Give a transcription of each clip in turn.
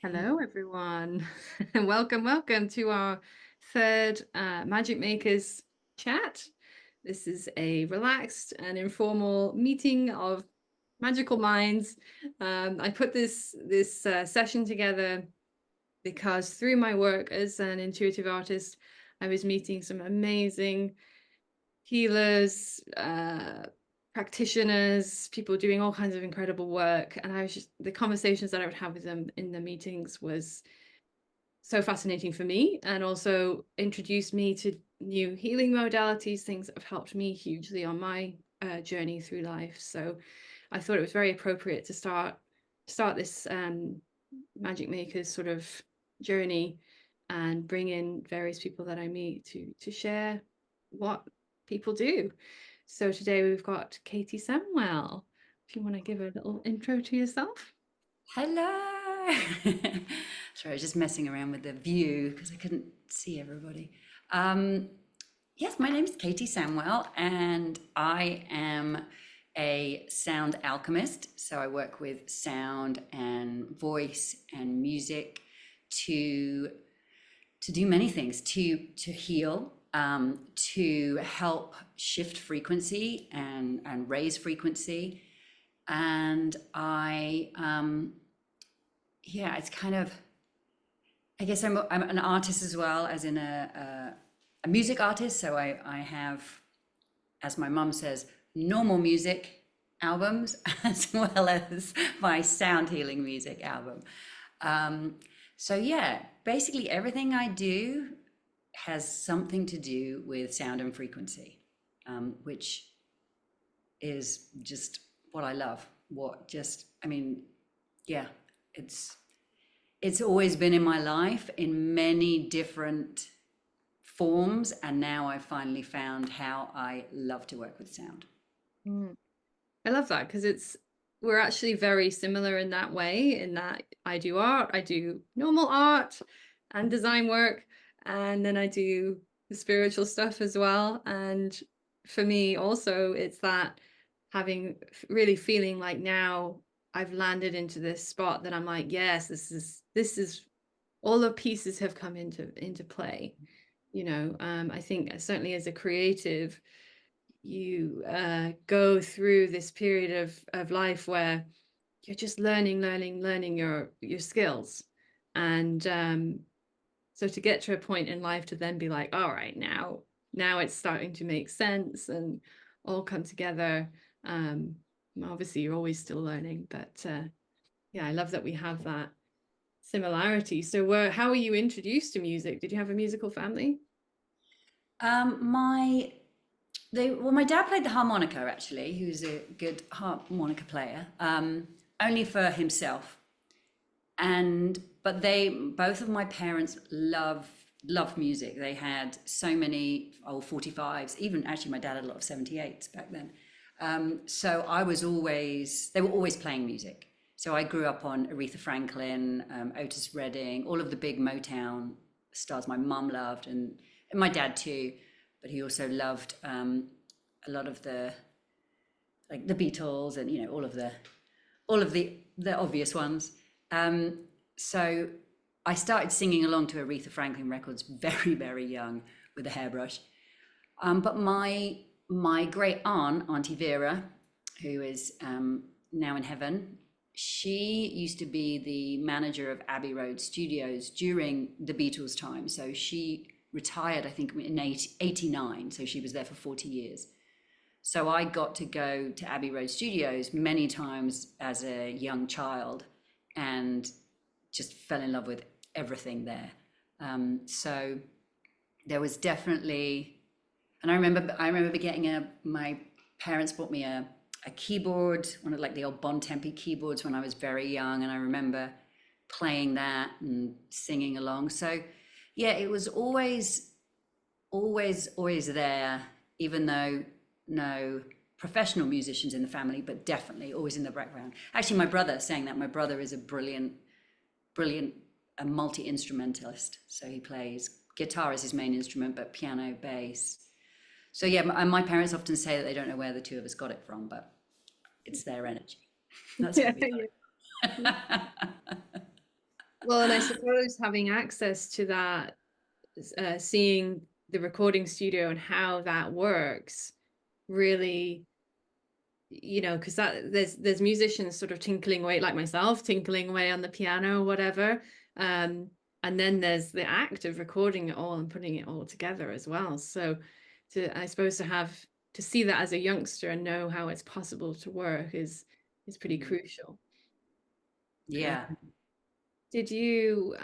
Hello, everyone, and welcome to our third Magic Makers chat. This is a relaxed and informal meeting of magical minds. I put this session together because through my work as an intuitive artist, I was meeting some amazing healers, practitioners, people doing all kinds of incredible work. And I was just, the conversations that I would have with them in the meetings was so fascinating for me, and also introduced me to new healing modalities, things that have helped me hugely on my journey through life. So I thought it was very appropriate to start this Magic Makers sort of journey and bring in various people that I meet to share what people do. So today we've got Katy Samwell. If you want to give a little intro to yourself. Hello. Sorry, I was just messing around with the view because I couldn't see everybody. Um, yes, my name is Katy Samwell, and I am a sound alchemist. So I work with sound and voice and music to do many things, to heal, to help shift frequency and raise frequency. And yeah, it's kind of, I guess I'm an artist as well, as in a music artist. So I have, as my mum says, normal music albums as well as my sound healing music album. So yeah, basically everything I do has something to do with sound and frequency, which is just what I love. I mean, yeah, it's it's always been in my life in many different forms, and now I've finally found how I love to work with sound. Mm. I love that because we're actually very similar in that way, in that I do art, I do normal art and design work, and then I do the spiritual stuff as well. And for me also, it's that having really feeling like now I've landed into this spot that I'm like, yes, this is all the pieces have come into play. I think certainly as a creative, you go through this period of life where you're just learning your skills, and so to get to a point in life to then be like, all right, now it's starting to make sense and all come together. um Obviously you're always still learning, but yeah, I love that we have that similarity. So how were you introduced to music? Did you have a musical family? My my dad played the harmonica actually. He was a good harmonica player, only for himself. And but they both of my parents love music. They had so many old 45s, even actually my dad had a lot of 78s back then. So they were always playing music. So I grew up on Aretha Franklin, Otis Redding, all of the big Motown stars my mum loved, and my dad too. But he also loved a lot of the, like the Beatles, and all of the obvious ones. So I started singing along to Aretha Franklin records very, very young with a hairbrush. But my great aunt, Auntie Vera, who is now in heaven, she used to be the manager of Abbey Road Studios during the Beatles' time. So she retired, I think, in 89. So she was there for 40 years. So I got to go to Abbey Road Studios many times as a young child and just fell in love with everything there. So there was definitely, and I remember my parents bought me a keyboard, one of like the old Bon Tempi keyboards when I was very young, and I remember playing that and singing along. So yeah, it was always there, even though no professional musicians in the family, but definitely always in the background. Actually, my brother, saying that, my brother is a brilliant a multi-instrumentalist. So he plays guitar as his main instrument, but piano, bass. So yeah, my parents often say that they don't know where the two of us got it from, but it's their energy. That's Yeah, where we got yeah. it. Well, and I suppose having access to that, seeing the recording studio and how that works, really, because that there's musicians sort of tinkling away, like myself, tinkling away on the piano or whatever. Um, and then there's the act of recording it all and putting it all together as well. So I suppose to see that as a youngster and know how it's possible to work is pretty Mm. crucial. Uh, Yeah. did you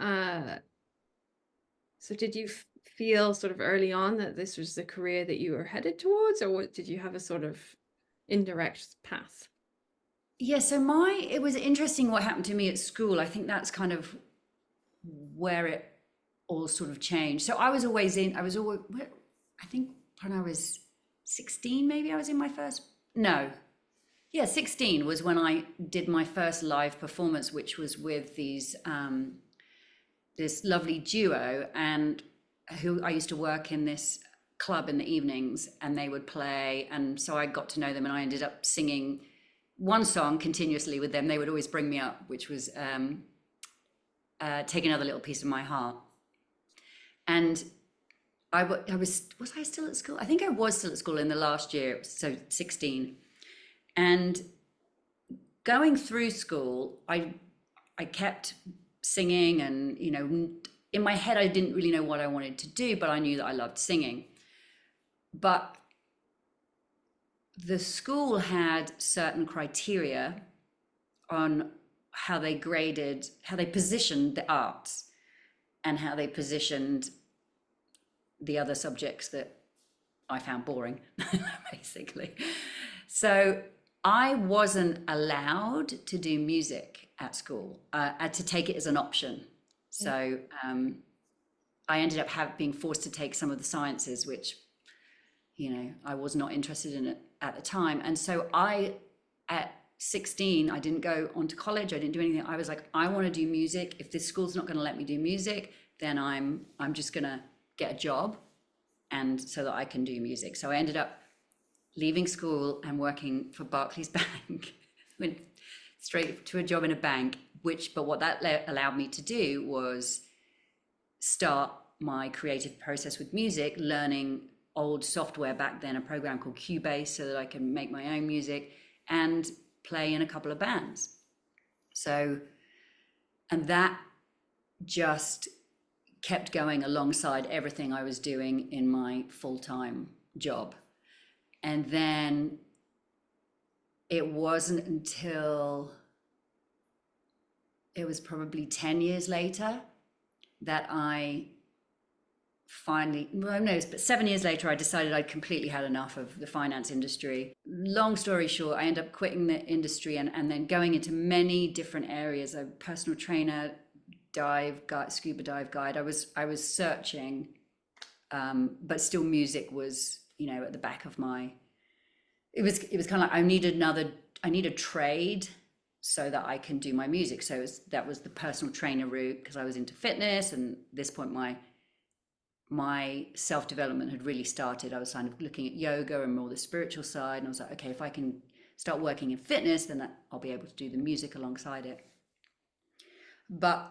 so did you feel sort of early on that this was the career that you were headed towards, or did you have a sort of indirect path? Yeah, so it was interesting what happened to me at school. I think that's kind of where it all sort of changed. So I was always, I think when I was 16, maybe I was in my first, no, yeah, 16 was when I did my first live performance, which was with this lovely duo, and who I used to work in this club in the evenings, and they would play. And so I got to know them, and I ended up singing one song continuously with them. They would always bring me up, which was Take Another Little Piece of My Heart. And I was I still at school? I think I was still at school in the last year, so 16. And going through school, I kept singing, and in my head I didn't really know what I wanted to do, but I knew that I loved singing. But the school had certain criteria on how they positioned the arts, and how they positioned the other subjects that I found boring, basically. So I wasn't allowed to do music at school, to take it as an option. Yeah. So I ended up being forced to take some of the sciences, which I was not interested in it at the time. And so at 16, I didn't go on to college. I didn't do anything. I was like, I want to do music. If this school's not going to let me do music, then I'm just going to get a job, and so that I can do music. So I ended up leaving school and working for Barclays Bank. Went straight to a job in a bank, but what that allowed me to do was start my creative process with music, learning old software back then, a program called Cubase, so that I can make my own music and play in a couple of bands. So, and that just kept going alongside everything I was doing in my full-time job. And then it wasn't until it was probably 10 years later that I finally, well, no, but 7 years later, I decided I'd completely had enough of the finance industry. Long story short, I ended up quitting the industry, and then going into many different areas. A personal trainer, dive guide, scuba dive guide. I was searching, but still music was, at the back of my, it was kind of like I need a trade so that I can do my music. So that was the personal trainer route, because I was into fitness, and at this point my self-development had really started. I was kind of looking at yoga and more the spiritual side, and I was like, okay, if I can start working in fitness, then I'll be able to do the music alongside it. But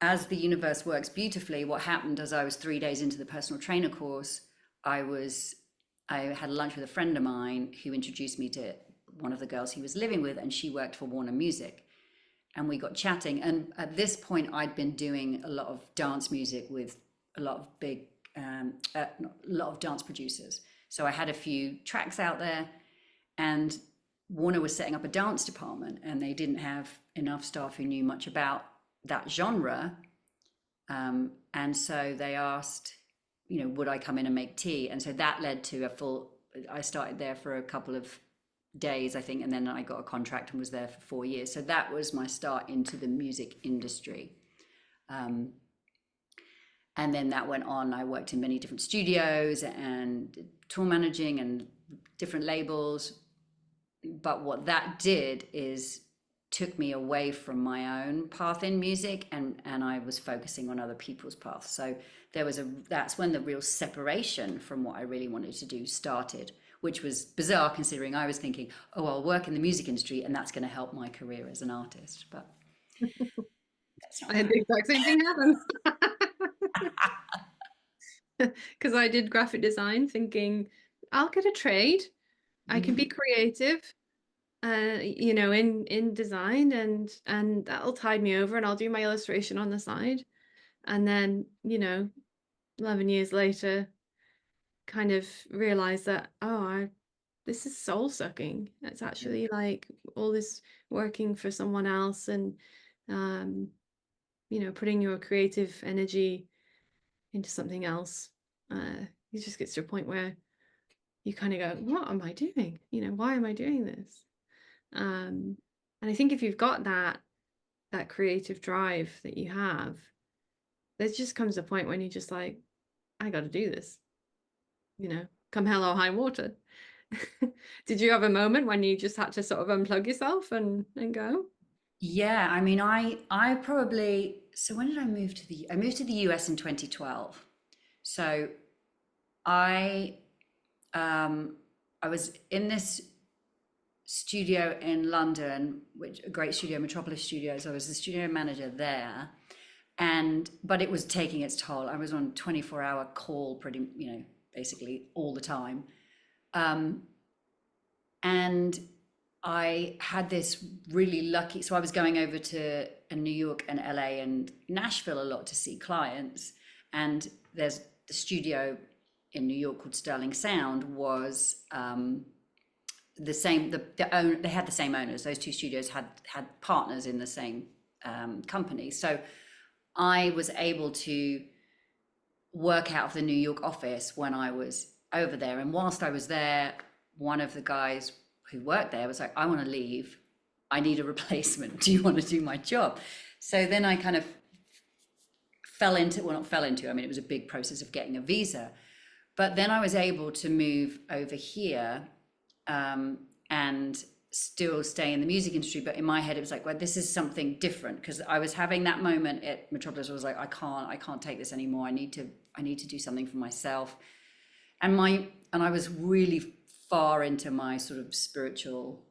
as the universe works beautifully, what happened as I was 3 days into the personal trainer course, I had lunch with a friend of mine who introduced me to one of the girls he was living with, and she worked for Warner Music. And we got chatting. And at this point, I'd been doing a lot of dance music with a lot of a lot of dance producers. So I had a few tracks out there, and Warner was setting up a dance department, and they didn't have enough staff who knew much about that genre. And so they asked, would I come in and make tea? And so that led to I started there for a couple of days, I think, and then I got a contract and was there for 4 years. So that was my start into the music industry. And then that went on. I worked in many different studios and tour managing and different labels. But what that did is took me away from my own path in music, and I was focusing on other people's paths. So that's when the real separation from what I really wanted to do started, which was bizarre considering I was thinking, oh, I'll work in the music industry and that's going to help my career as an artist. But That's not I had the right. exact same thing happen. Because I did graphic design thinking I'll get a trade. I can be Mhm. creative, in design and that'll tide me over and I'll do my illustration on the side. And then, 11 years later, kind of realized that, this is soul sucking. It's Yeah. actually like all this working for someone else and, um, putting your creative energy into something else. It just gets to a point where you kind of go, what am I doing? Why am I doing this? Um, and I think if you've got that creative drive that you have, there just comes a point when you're just like, I got to do this, come hell or high water. Did you have a moment when you just had to sort of unplug yourself and go? Yeah, I mean, I probably, so when did I move to I moved to the US in 2012. So I um I was in this studio in London, which a great studio, Metropolis Studios. I was the studio manager there, and but it was taking its toll. I was on 24-hour call pretty, basically all the time. Um, and I had this really lucky, so I was going over to New York and LA and Nashville a lot to see clients. And there's the studio in New York called Sterling Sound was the same, they had the same owners. Those two studios had partners in the same company. So I was able to work out of the New York office when I was over there. And whilst I was there, one of the guys who worked there was like, I want to leave. I need a replacement. Do you want to do my job? So then I kind of fell into, well, not fell into, I mean, it was a big process of getting a visa. But then I was able to move over here and still stay in the music industry. But in my head, it was like, well, this is something different because I was having that moment at Metropolis. I was like, I can't take this anymore. I need to do something for myself. And I was really far into my sort of spiritual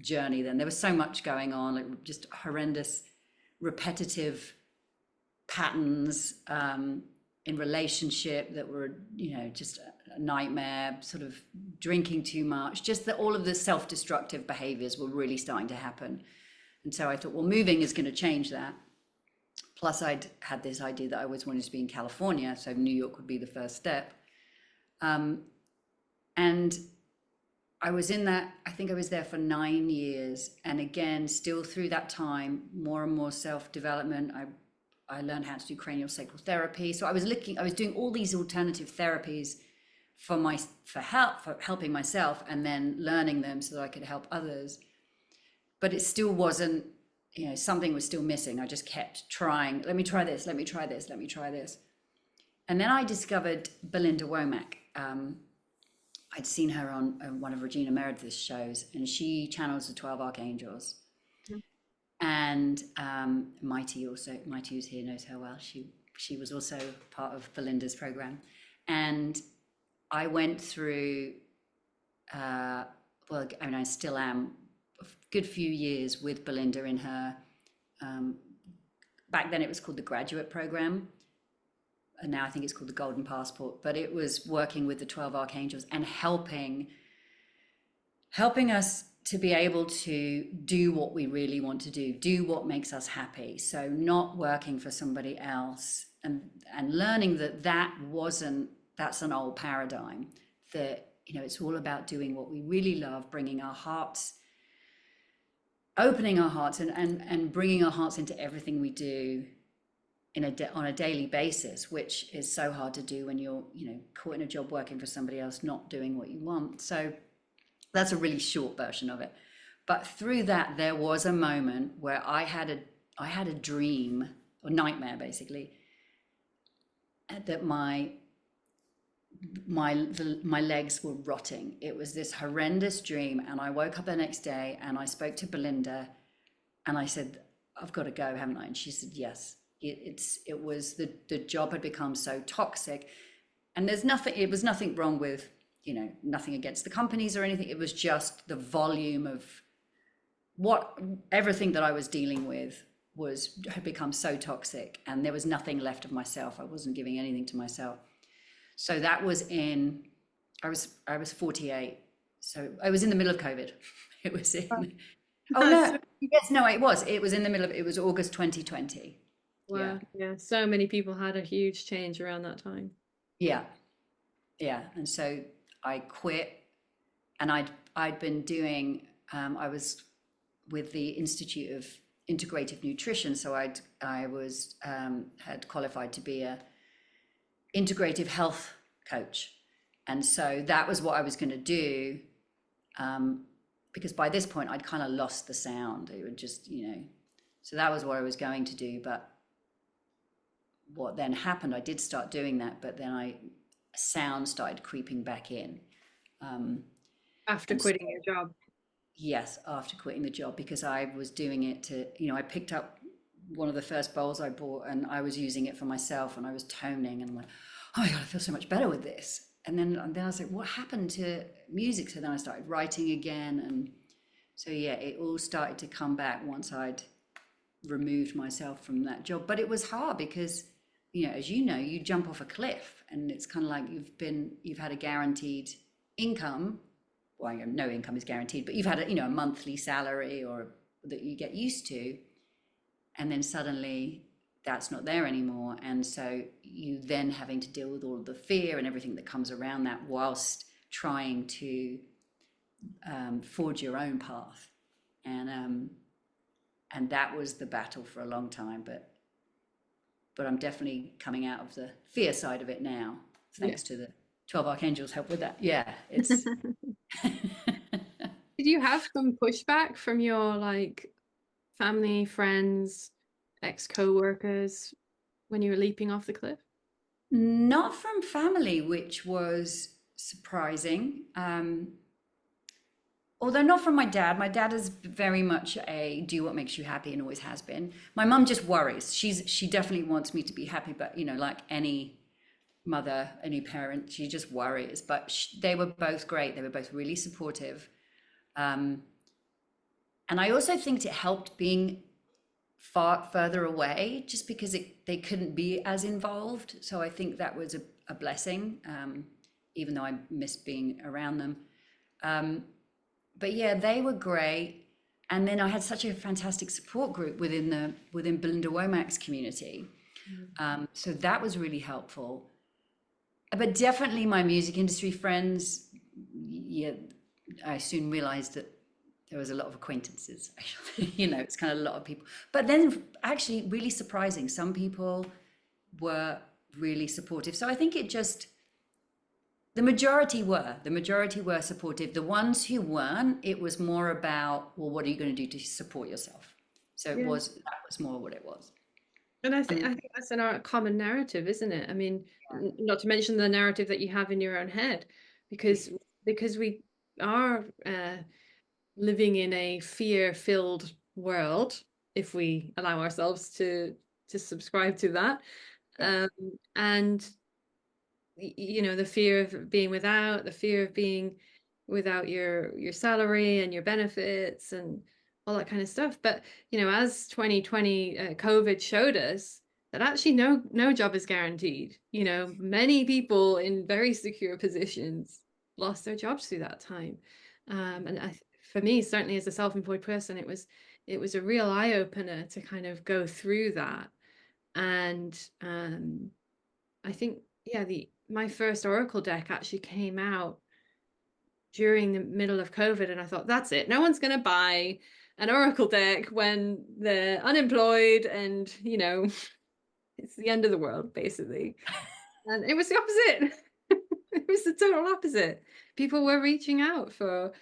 journey then. There was so much going on, like just horrendous, repetitive patterns in relationship that were, just a nightmare, sort of drinking too much, just that all of the self-destructive behaviors were really starting to happen. And so I thought, well, moving is going to change that. Plus, I'd had this idea that I always wanted to be in California, so New York would be the first step. And I was in that, I think I was there for 9 years. And again, still through that time, more and more self-development. I learned how to do cranial sacral therapy. So I was doing all these alternative therapies for helping myself and then learning them so that I could help others. But it still wasn't, something was still missing. I just kept trying, let me try this, let me try this, let me try this. And then I discovered Belinda Womack. I'd seen her on one of Regina Meredith's shows, and she channels the 12 Archangels. And Mighty also, Mighty who's here knows her well. She was also part of Belinda's program. And I went through, well, I mean, I still am, a good few years with Belinda in her, back then it was called the graduate program. And now I think it's called the Golden Passport, but it was working with the 12 Archangels and helping us to be able to do what we really want to do what makes us happy. So not working for somebody else and learning that's an old paradigm, that, it's all about doing what we really love, opening our hearts and bringing our hearts into everything we do on a daily basis, which is so hard to do when you're, caught in a job working for somebody else, not doing what you want. So that's a really short version of it. But through that, there was a moment where I had a dream or nightmare, basically, that my legs were rotting. It was this horrendous dream, and I woke up the next day and I spoke to Belinda, and I said, "I've got to go, haven't I?" And she said, "Yes." It was the job had become so toxic, and it was nothing wrong with, nothing against the companies or anything. It was just the volume of everything that I was dealing with had become so toxic, and there was nothing left of myself. I wasn't giving anything to myself. So that was in, I was 48. So I was in the middle of COVID. It was in, oh So, no, yes, no, it was in the middle of, it was August 2020. Yeah. wow, yeah, so many people had a huge change around that time. Yeah. Yeah. And so I quit, and I'd been doing, I was with the Institute of Integrative Nutrition. So I was, had qualified to be a integrative health coach. And so that was what I was going to do. Because by this point I'd kind of lost the sound. It would just, so that was what I was going to do. But what then happened, I did start doing that, but then sound started creeping back in. After And so, quitting your job. yes, after quitting the job, because I was doing it I picked up one of the first bowls I bought, and I was using it for myself, and I was toning, and I'm like, oh my God, I feel so much better with this. And then I was like, what happened to music? So then I started writing again. And so, yeah, it all started to come back once I'd removed myself from that job. But it was hard because, as you know, you jump off a cliff, and it's kind of like you've had a guaranteed income. Well, no income is guaranteed, but you've had a monthly salary or that you get used to. And then suddenly that's not there anymore. And so you then having to deal with all of the fear and everything that comes around that, whilst trying to forge your own path. And that was the battle for a long time. But I'm definitely coming out of the fear side of it now, Yeah. thanks to the 12 archangels help with that. Yeah, it's Did you have some pushback from your like family, friends, ex co-workers when you were leaping off the cliff? not from family, which was surprising. Although not from my dad. My dad is very much a do what makes you happy, and always has been. My mum just worries. She definitely wants me to be happy, but like any mother, any parent, she just worries. But they were both great. They were both really supportive. Um, and I also think it helped being far further away, just because they couldn't be as involved. So I think that was a blessing, even though I missed being around them. But yeah, they were great. And then I had such a fantastic support group within Belinda Womack's community. So that was really helpful. But definitely my music industry friends, yeah, I soon realized that there was a lot of acquaintances. It's kind of a lot of people. But then actually really surprising. Some people were really supportive. So I think the majority were supportive. The ones who weren't, it was more about, well, what are you going to do to support yourself? So Yeah. that was more what it was. And I think And I think that's a common narrative, isn't it? I mean, not to mention the narrative that you have in your own head, because we are living in a fear-filled world, if we allow ourselves to subscribe to that. yeah, Um, and the fear of being without, the fear of being without your salary and your benefits and all that kind of stuff. But as 2020 COVID showed us that actually no job is guaranteed. Many people in very secure positions lost their jobs through that time. And for me, certainly as a self-employed person, it was a real eye-opener to kind of go through that. And I think, yeah, the my first Oracle deck actually came out during the middle of COVID, and I thought, that's it. No one's going to buy an Oracle deck when they're unemployed and, it's the end of the world, basically. And it was the opposite. It was the total opposite. People were reaching out for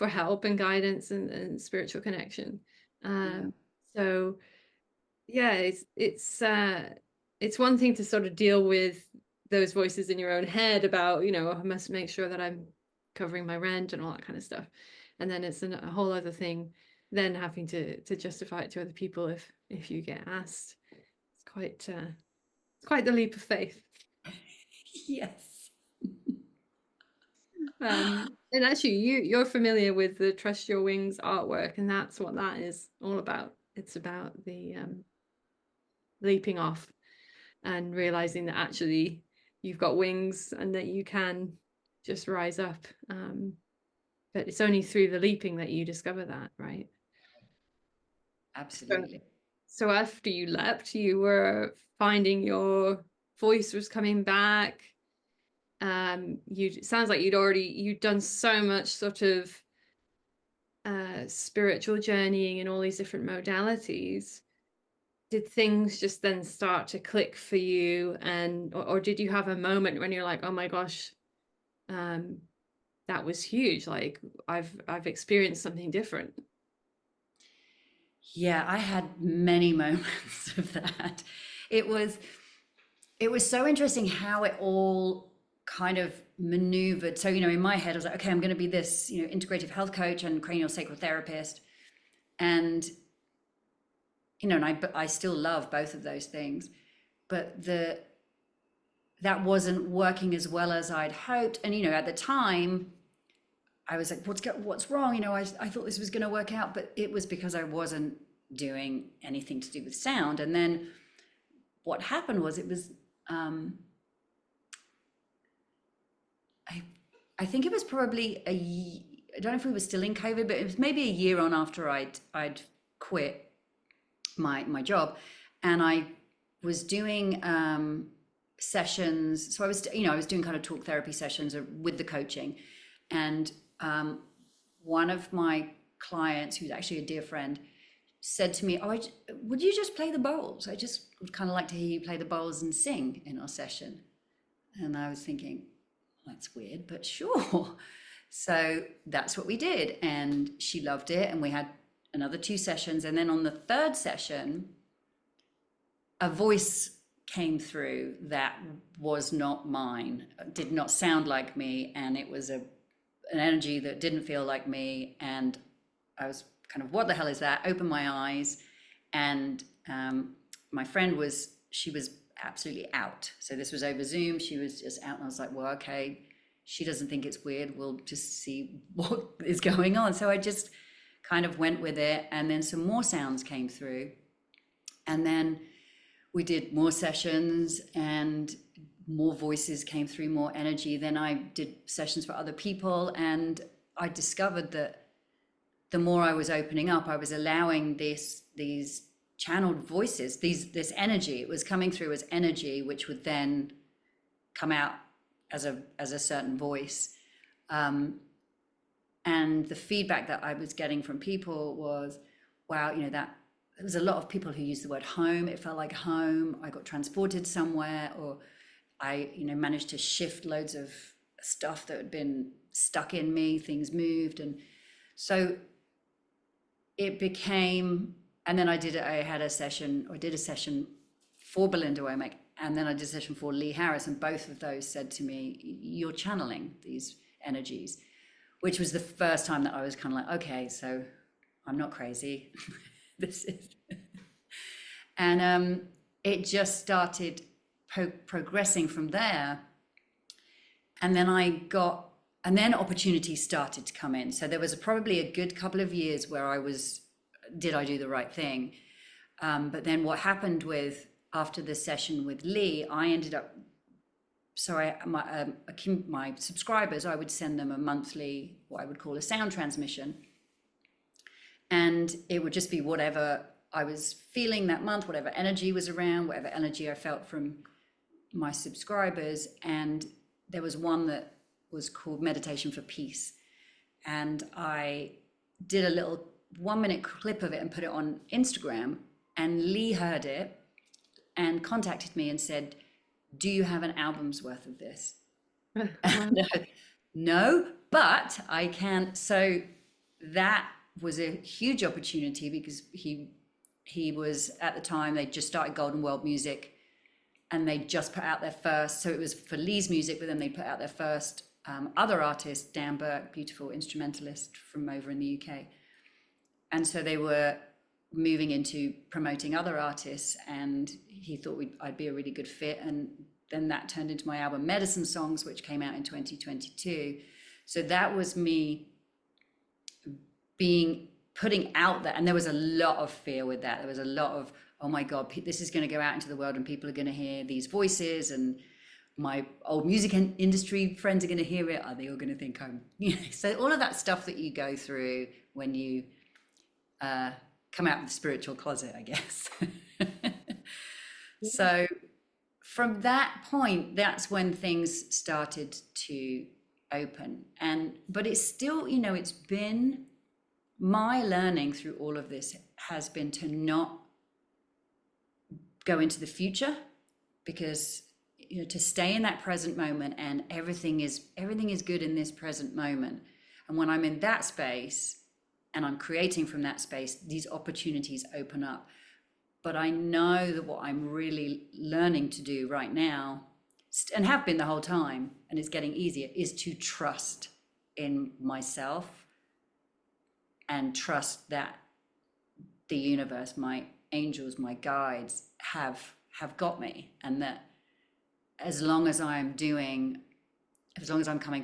help and guidance and spiritual connection. yeah, Um, so yeah, it's one thing to sort of deal with those voices in your own head about, I must make sure that I'm covering my rent and all that kind of stuff. And then it's a whole other thing then having to justify it to other people if you get asked. It's quite the leap of faith. yes. And actually you're familiar with the Trust Your Wings artwork, and that's what that is all about. It's about the leaping off and realizing that actually you've got wings and that you can just rise up. But it's only through the leaping that you discover that, right? So, Absolutely. so after you leapt, you were finding your voice was coming back. You it sounds like you'd done so much sort of spiritual journeying in all these different modalities. Did things just then start to click for you, and or did you have a moment when you're like, oh my gosh, um, that was huge. Like I've experienced something different. Yeah, I had many moments of that. It was it was so interesting how it all kind of maneuvered. So, in my head, I was like, okay, I'm going to be this, integrative health coach and cranial sacral therapist. And, and I still love both of those things, but that wasn't working as well as I'd hoped. And, at the time, I was like, what's wrong? I thought this was going to work out, but it was because I wasn't doing anything to do with sound. And then what happened was it was, I, I think it was probably I don't know if we were still in COVID, but it was maybe a year on after I'd quit my job, and I was doing sessions. So I was doing kind of talk therapy sessions with the coaching, and one of my clients, who's actually a dear friend, said to me, "Oh, would you just play the bowls? I just would kind of like to hear you play the bowls and sing in our session." And I was thinking, that's weird, but sure. So that's what we did. And she loved it. And we had another 2 sessions. And then on the third session, a voice came through that was not mine, did not sound like me. And it was an energy that didn't feel like me. And I was kind of, what the hell is that? Opened my eyes. And my friend she was absolutely out. So this was over Zoom. She was just out, and I was like, well, okay, she doesn't think it's weird. We'll just see what is going on. So I just kind of went with it. And then some more sounds came through. And then we did more sessions and more voices came through, more energy. Then I did sessions for other people. And I discovered that the more I was opening up, I was allowing these channeled voices, this energy. It was coming through as energy, which would then come out as a certain voice. And the feedback that I was getting from people was, wow, that there was a lot of people who used the word home. It felt like home. I got transported somewhere, or I, managed to shift loads of stuff that had been stuck in me. Things moved. And so it became, and then I did a session for Belinda Womack, and then I did a session for Lee Harris, and both of those said to me, you're channeling these energies, which was the first time that I was kind of like, okay, so I'm not crazy. This is, and it just started progressing from there. And then opportunities started to come in. So there was probably a good couple of years where did I do the right thing? But then what happened after the session with Lee, I ended up, my subscribers, I would send them a monthly, what I would call a sound transmission. And it would just be whatever I was feeling that month, whatever energy was around, whatever energy I felt from my subscribers. And there was one that was called Meditation for Peace. And I did a little 1-minute clip of it and put it on Instagram. And Lee heard it and contacted me and said, do you have an album's worth of this? No, but I can. So that was a huge opportunity, because he was, at the time, they just started Golden World Music, and they just put out their first, so it was for Lee's music, but then they put out their first other artist, Dan Burke, beautiful instrumentalist from over in the UK. And so they were moving into promoting other artists, and he thought I'd be a really good fit. And then that turned into my album Medicine Songs, which came out in 2022. So that was me being putting out there, and there was a lot of fear with that. There was a lot of, oh my God, this is going to go out into the world and people are going to hear these voices, and my old music industry friends are going to hear it. Are they all going to think I'm, so all of that stuff that you go through when you come out of the spiritual closet, I guess. So from that point, that's when things started to open. But it's still, it's been my learning through all of this has been to not go into the future, because to stay in that present moment, and everything is good in this present moment. And when I'm in that space and I'm creating from that space, these opportunities open up. But I know that what I'm really learning to do right now, and have been the whole time, and it's getting easier, is to trust in myself and trust that the universe, my angels, my guides have got me, and that as long as I'm coming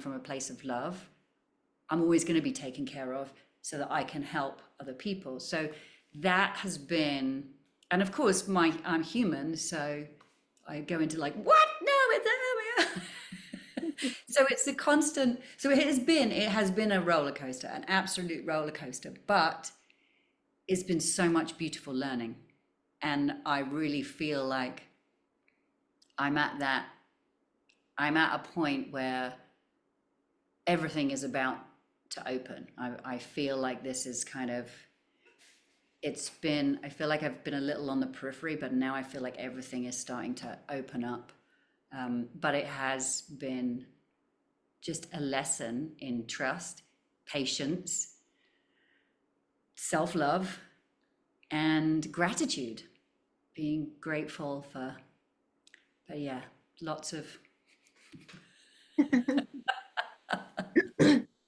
from a place of love, I'm always going to be taken care of, so that I can help other people. So that has been, and of course I'm human, so I go into like, what? No, it's so it's a constant. So it has been a roller coaster, an absolute roller coaster, but it's been so much beautiful learning. And I really feel like I'm at a point where everything is about to open. I feel like this is kind of, I feel like I've been a little on the periphery, but now I feel like everything is starting to open up. But it has been just a lesson in trust, patience, self-love, and gratitude. Being grateful for, but yeah, lots of.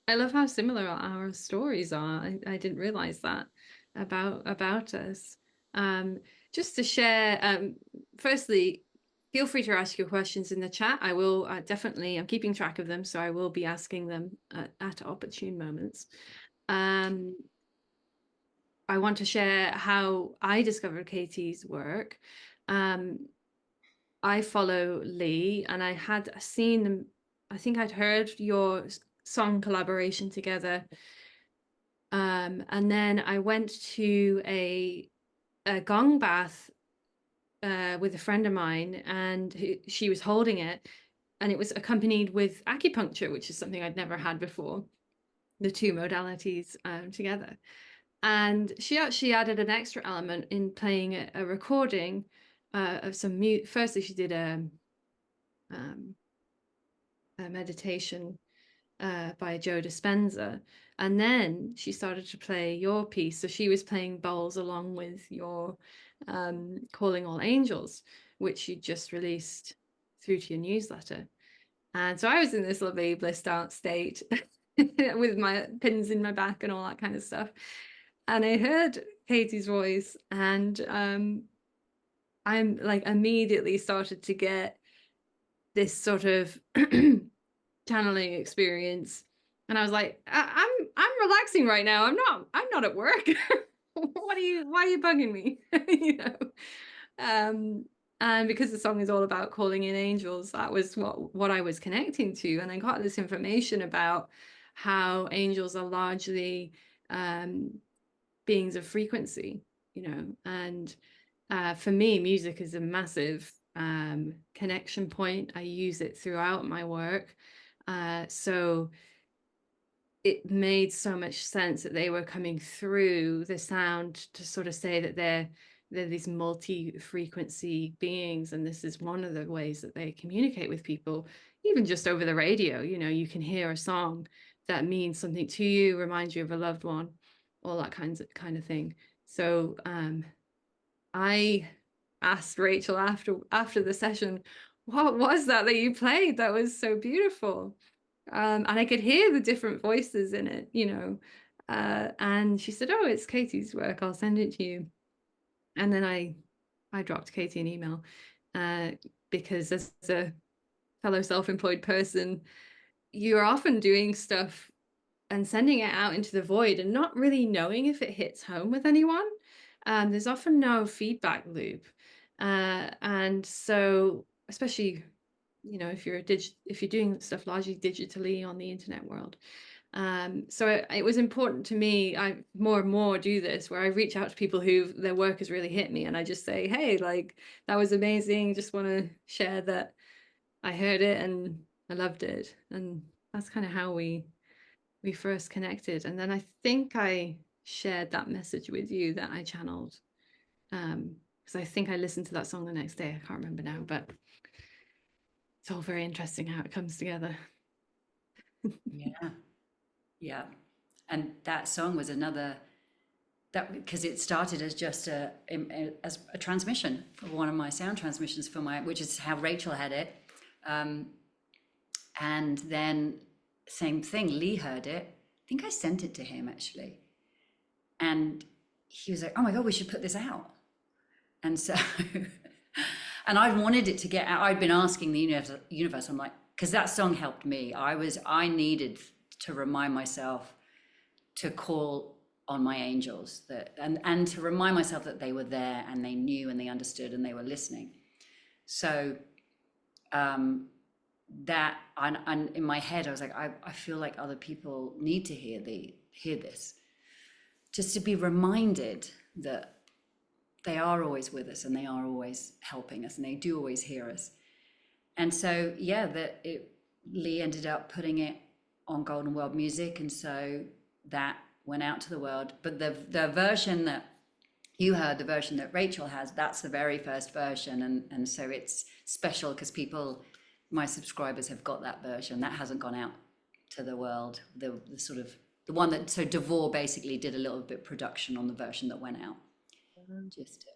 I love how similar our stories are. I didn't realize that about us. Um, just to share, firstly, feel free to ask your questions in the chat. I will definitely, I'm keeping track of them, so I will be asking them at opportune moments. I want to share how I discovered Katy's work. I follow Lee, and I had seen them. I think I'd heard your song collaboration together. And then I went to a gong bath with a friend of mine, and she was holding it, and it was accompanied with acupuncture, which is something I'd never had before, the two modalities together. And she actually added an extra element in playing a recording of some mute. Firstly, she did a meditation by Joe Dispenza, and then she started to play your piece. So she was playing bowls along with your Calling All Angels, which you just released through to your newsletter. And so I was in this lovely blissed out state with my pins in my back and all that kind of stuff. And I heard Katy's voice, and I'm like immediately started to get this sort of channeling experience, and I was like, I'm relaxing right now. I'm not at work. Why are you bugging me? you know. And because the song is all about calling in angels, that was what I was connecting to, and I got this information about how angels are largely beings of frequency, and for me, music is a massive connection point. I use it throughout my work. So it made so much sense that they were coming through the sound to sort of say that they're these multi-frequency beings, and this is one of the ways that they communicate with people, even just over the radio. You can hear a song that means something to you, reminds you of a loved one, all that kind of thing. So I asked Rachel after the session, what was that you played that was so beautiful? And I could hear the different voices in it, and she said, oh, it's Katy's work, I'll send it to you. And then I dropped Katy an email because as a fellow self-employed person, you're often doing stuff and sending it out into the void and not really knowing if it hits home with anyone. There's often no feedback loop. And so, especially, if you're doing stuff largely digitally on the internet world. So it was important to me. I more and more do this where I reach out to people who their work has really hit me, and I just say, hey, like, that was amazing. Just want to share that I heard it and I loved it. And that's kind of how we first connected. And then I think I shared that message with you that I channeled. Because I think I listened to that song the next day. I can't remember now, but it's all very interesting how it comes together. Yeah, yeah. And that song was another that because it started as just as a transmission for one of my sound transmissions for my, which is how Rachel had it. Um, and then same thing, Lee heard it. I think I sent it to him actually, and he was like, "Oh my God, we should put this out." And so, and I wanted it to get out. I'd been asking the universe. I'm like, because that song helped me. I needed to remind myself to call on my angels, that and to remind myself that they were there and they knew and they understood and they were listening. So that and in my head I was like, I feel like other people need to hear this, just to be reminded that they are always with us and they are always helping us and they do always hear us. And so yeah, Lee ended up putting it on Golden World Music, and so that went out to the world. But the version that you heard, the version that Rachel has, that's the very first version, and so it's special because my subscribers have got that version. That hasn't gone out to the world. The sort of the one that, so Devore basically did a little bit production on the version that went out. Just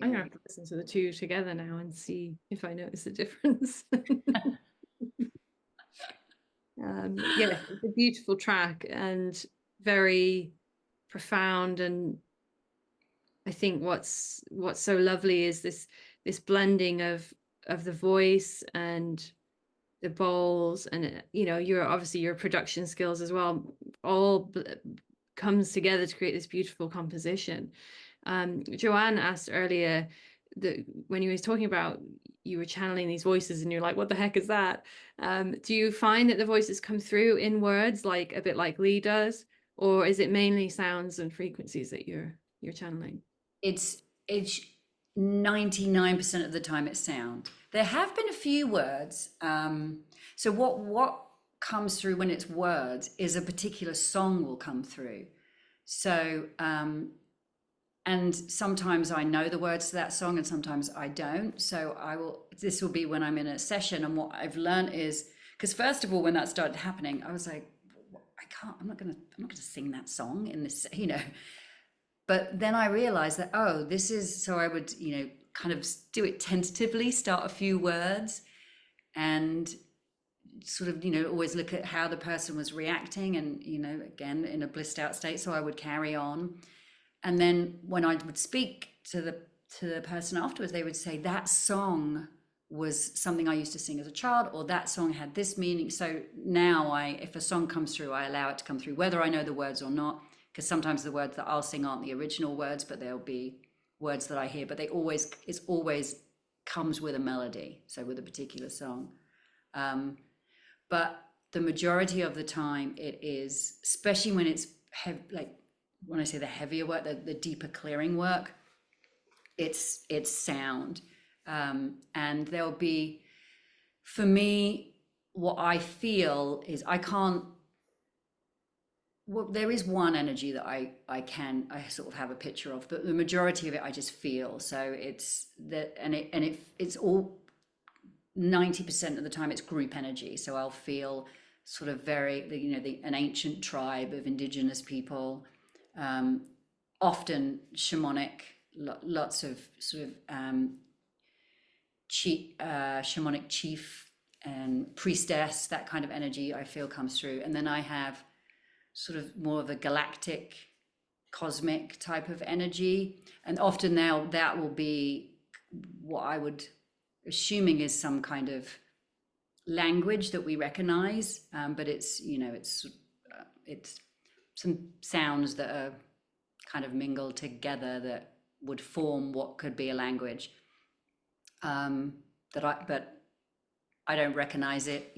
I'm gonna have to listen to the two together now and see if I notice a difference. Yeah, it's a beautiful track and very profound. And I think what's so lovely is this blending of the voice and the bowls, and your production skills as well, all comes together to create this beautiful composition. Joanne asked earlier that when you was talking about you were channeling these voices and you're like, what the heck is that? Do you find that the voices come through in words like a bit like Lee does, or is it mainly sounds and frequencies that you're channeling? it's 99% of the time it's sound. There have been a few words. So what comes through when it's words is a particular song will come through. So and sometimes I know the words to that song and sometimes I don't. So this will be when I'm in a session, and what I've learned is, because first of all, when that started happening, I was like, I'm not gonna sing that song in this, But then I realized that, this is, so I would, kind of do it tentatively, start a few words and sort of, always look at how the person was reacting and, again, in a blissed out state. So I would carry on. And then when I would speak to the person afterwards, they would say, that song was something I used to sing as a child, or that song had this meaning. So now if a song comes through, I allow it to come through, whether I know the words or not, because sometimes the words that I'll sing aren't the original words, but they'll be words that I hear, but it's always comes with a melody, so with a particular song. But the majority of the time it is, especially when it's like when I say the heavier work, the deeper clearing work, it's sound. And there'll be, for me, what I feel is there is one energy that I sort of have a picture of, but the majority of it I just feel. So it's that, and it's all 90% of the time it's group energy. So I'll feel sort of an ancient tribe of indigenous people, often shamanic, lots of sort of shamanic chief and priestess, that kind of energy I feel comes through. And then I have sort of more of a galactic, cosmic type of energy. And often now that will be what I would assuming is some kind of language that we recognize, but it's some sounds that are kind of mingled together that would form what could be a language. um, but I don't recognize it,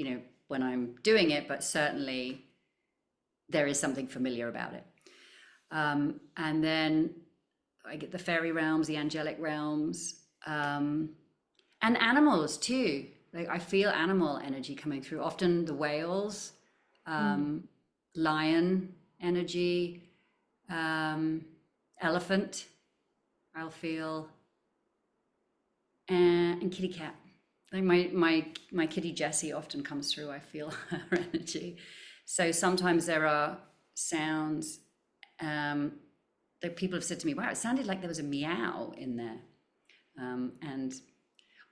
when I'm doing it, but certainly there is something familiar about it. And then I get the fairy realms, the angelic realms, and animals too. Like I feel animal energy coming through. Often the whales, Mm. lion energy, um, elephant. I'll feel, and kitty cat. Like my kitty Jessie often comes through. I feel her energy. So sometimes there are sounds that people have said to me, "Wow, it sounded like there was a meow in there." And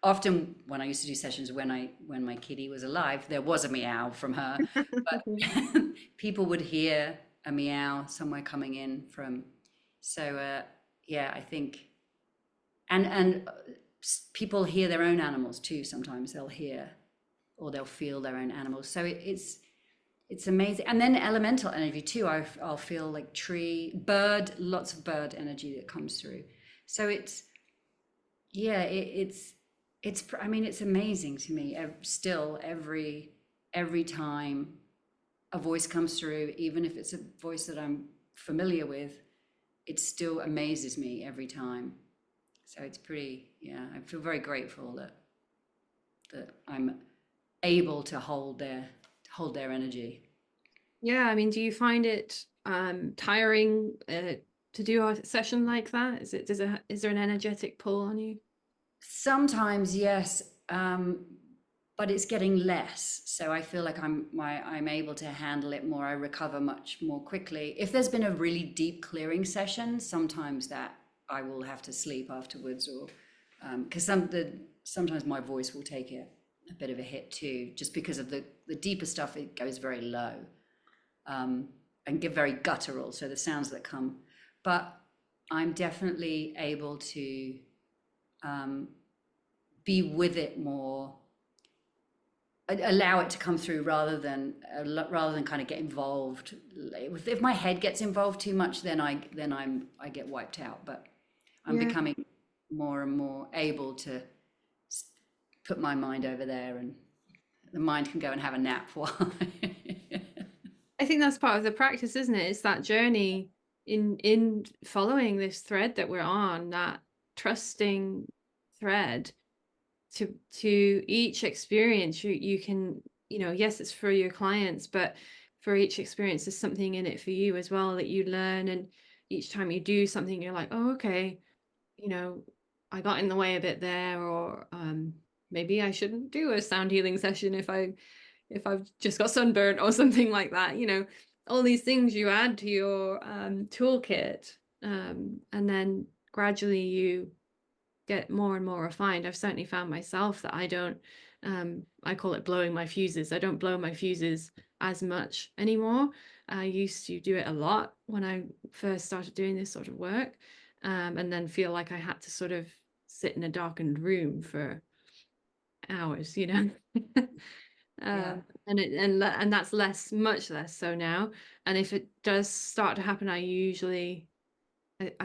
often when I used to do sessions when my kitty was alive, there was a meow from her, but people would hear a meow somewhere coming in from. So yeah, I think, and people hear their own animals too. Sometimes they'll hear or they'll feel their own animals. So it's amazing. And then elemental energy too. I'll feel like tree, bird, lots of bird energy that comes through. So yeah, I mean, it's amazing to me. Still, every time a voice comes through, even if it's a voice that I'm familiar with, it still amazes me every time. So it's pretty, yeah, I feel very grateful that I'm able to hold their energy. Yeah, I mean, do you find it tiring to do a session like that? Is there an energetic pull on you? Sometimes, yes, but it's getting less. So I feel like I'm able to handle it more. I recover much more quickly. If there's been a really deep clearing session, sometimes that I will have to sleep afterwards, or because sometimes my voice will take a bit of a hit too, just because of the deeper stuff. It goes very low, and get very guttural. So the sounds that come, but I'm definitely able to be with it more, allow it to come through rather than kind of get involved. If my head gets involved too much, I get wiped out. But I'm Yeah. becoming more and more able to put my mind over there, and the mind can go and have a nap while. I think that's part of the practice, isn't it? It's that journey in following this thread that we're on, that trusting thread to each experience. You can, yes, it's for your clients, but for each experience there's something in it for you as well that you learn. And each time you do something, you're like, oh, okay, you know, I got in the way a bit there, or maybe I shouldn't do a sound healing session if I've just got sunburnt or something like that. All these things you add to your toolkit, and then gradually you get more and more refined. I've certainly found myself that I call it blowing my fuses. I don't blow my fuses as much anymore. I used to do it a lot when I first started doing this sort of work, and then feel like I had to sort of sit in a darkened room for hours, Yeah. and that's much less so now. And if it does start to happen, I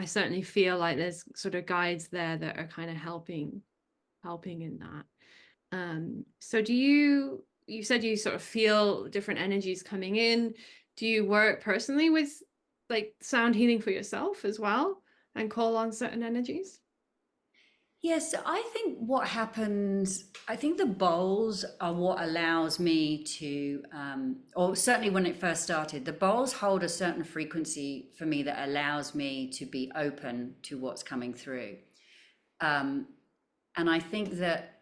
certainly feel like there's sort of guides there that are kind of helping in that. So you said you sort of feel different energies coming in. Do you work personally with like sound healing for yourself as well and call on certain energies? Yes, I think what happens, I think the bowls are what allows me to, or certainly when it first started, the bowls hold a certain frequency for me that allows me to be open to what's coming through. Um, and I think that,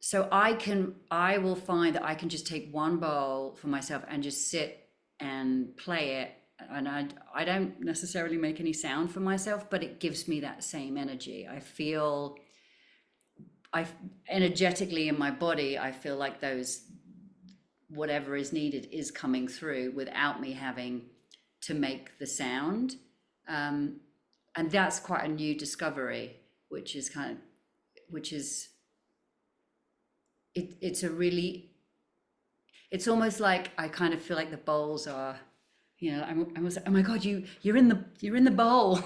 so I will find that I can just take one bowl for myself and just sit and play it. And I don't necessarily make any sound for myself, but it gives me that same energy. I energetically in my body, I feel like whatever is needed is coming through without me having to make the sound. Um, and that's quite a new discovery, which is, it's a really, it's almost like I kind of feel like the bowls are, I was like, oh my God, you're in the bowl.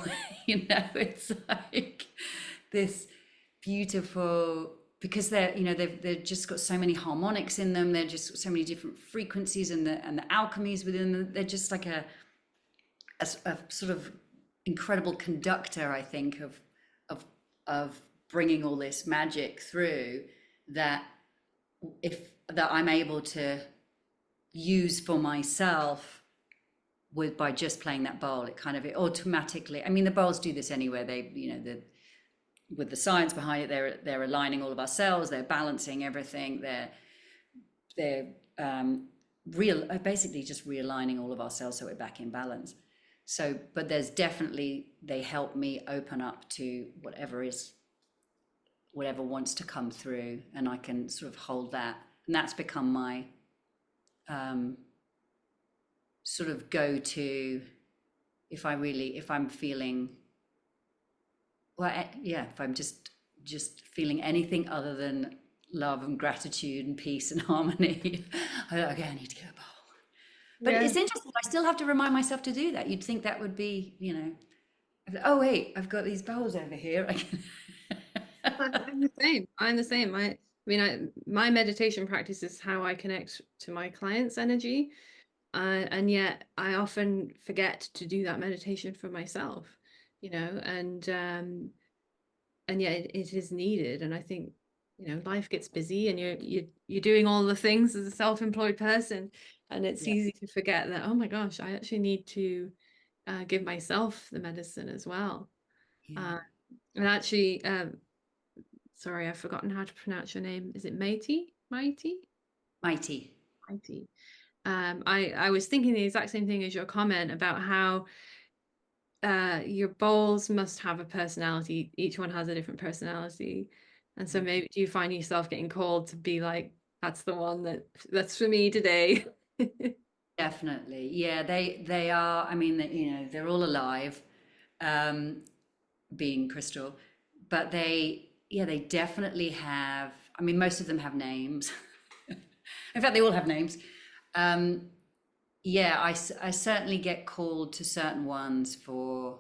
It's like this beautiful, because they've just got so many harmonics in them. They're just so many different frequencies, and the alchemies within them. They're just like a sort of incredible conductor, I think, of of bringing all this magic through, that if that I'm able to use for myself with by just playing that bowl. It automatically, I mean, the bowls do this anyway. They, with the science behind it, they're aligning all of our cells, they're balancing everything, they're real basically just realigning all of our cells so we're back in balance. So, but there's definitely, they help me open up to whatever wants to come through, and I can sort of hold that, and that's become my um, sort of go to, if I'm feeling, yeah, if I'm just feeling anything other than love and gratitude and peace and harmony. Okay, I need to get a bowl. But Yeah. it's interesting, I still have to remind myself to do that. You'd think that would be, oh wait, I've got these bowls over here. I'm the same. I'm the same. My meditation practice is how I connect to my clients' energy, and yet I often forget to do that meditation for myself, and yet it is needed. And I think, life gets busy, and you're doing all the things as a self-employed person, and it's Yeah, easy to forget that, oh my gosh, I actually need to give myself the medicine as well. yeah. Uh, and actually, sorry, I've forgotten how to pronounce your name. Is it Mighty? Mighty? Mighty. Mighty. I was thinking the exact same thing as your comment about how your bowls must have a personality. Each one has a different personality. And so maybe do you find yourself getting called to be like, that's the one that's for me today? Definitely. Yeah, they are, I mean, they're all alive, um, being crystal, but they definitely have, I mean, most of them have names. In fact, they all have names. Um, yeah, I certainly get called to certain ones for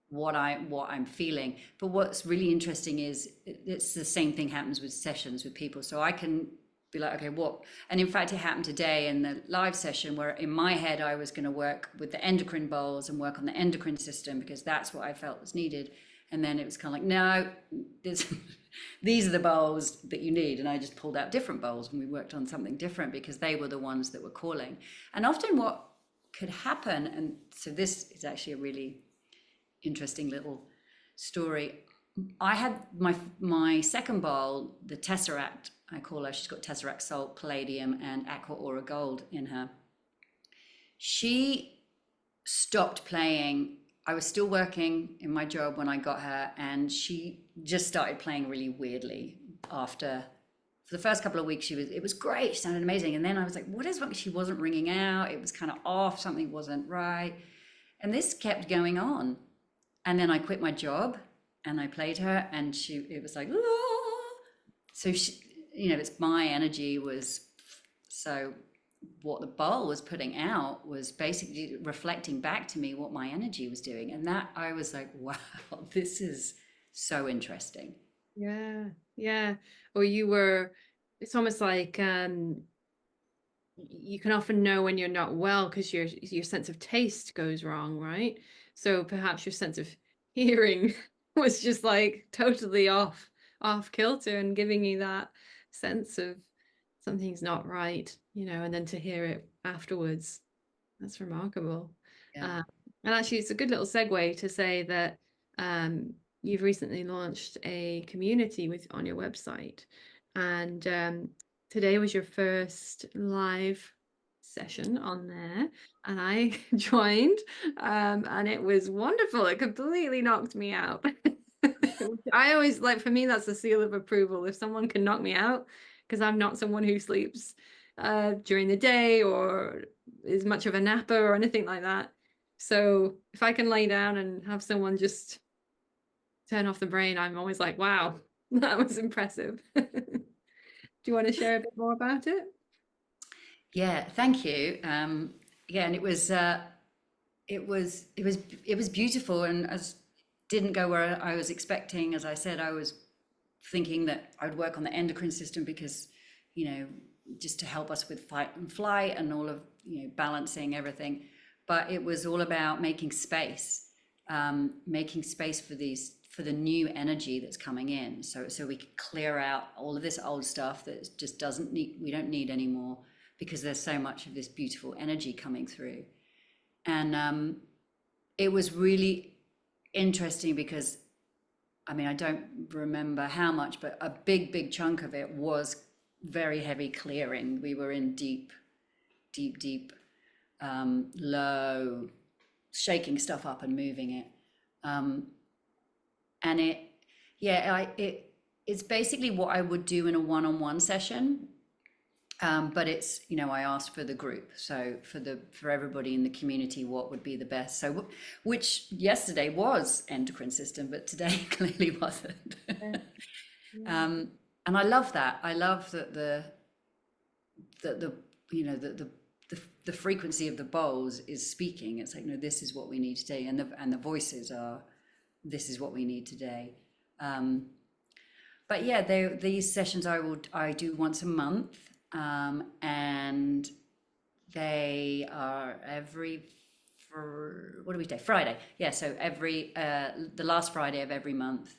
what I'm feeling. But what's really interesting is it's the same thing happens with sessions with people. So I can be like, okay, what? And in fact, it happened today in the live session where in my head I was going to work with the endocrine bowls and work on the endocrine system because that's what I felt was needed. And then it was kind of like, no, this, these are the bowls that you need. And I just pulled out different bowls and we worked on something different because they were the ones that were calling. And often what could happen, and so this is actually a really interesting little story. I had my second bowl, the Tesseract, I call her. She's got Tesseract Salt, Palladium, and Aqua Aura Gold in her. She stopped playing. I was still working in my job when I got her, and she just started playing really weirdly after. For the first couple of weeks, it was great. She sounded amazing, and then I was like, "What is wrong?" She wasn't ringing out. It was kind of off. Something wasn't right, and this kept going on. And then I quit my job and I played her, and it was like, "Ah." So she, it's my energy was, so what the bowl was putting out was basically reflecting back to me what my energy was doing. And that I was like, wow, this is so interesting. Yeah, yeah. Or it's almost like you can often know when you're not well because your sense of taste goes wrong, right? So perhaps your sense of hearing was just like totally off kilter and giving you that sense of something's not right, and then to hear it afterwards, that's remarkable. Yeah. Uh, and actually, it's a good little segue to say that you've recently launched a community on your website, and today was your first live session on there, and I joined, and it was wonderful. It completely knocked me out. I always like, for me, that's a seal of approval if someone can knock me out, because I'm not someone who sleeps during the day or is much of a napper or anything like that. So if I can lay down and have someone just turn off the brain, I'm always like, wow, that was impressive. Do you want to share a bit more about it? Yeah, thank you. yeah, and it was beautiful, and as didn't go where I was expecting. As I said, I was thinking that I'd work on the endocrine system because, you know, just to help us with fight and flight and all of, you know, balancing everything. But it was all about making space for the new energy that's coming in. So we could clear out all of this old stuff that just doesn't need, we don't need anymore, because there's so much of this beautiful energy coming through. And it was really interesting because, I mean, I don't remember how much, but a big chunk of it was very heavy clearing. We were in deep, low, shaking stuff up and moving it. And it's basically what I would do in a one-on-one session. But it's, you know, I asked for the group, so for everybody in the community, what would be the best. So, which yesterday was endocrine system, but today clearly wasn't. Yeah. Yeah. And I love that. I love that the you know the frequency of the bowls is speaking. It's like, no, this is what we need today, and the voices are, this is what we need today. But yeah, these sessions I do once a month. And they are what do we say? Friday. Yeah. So the last Friday of every month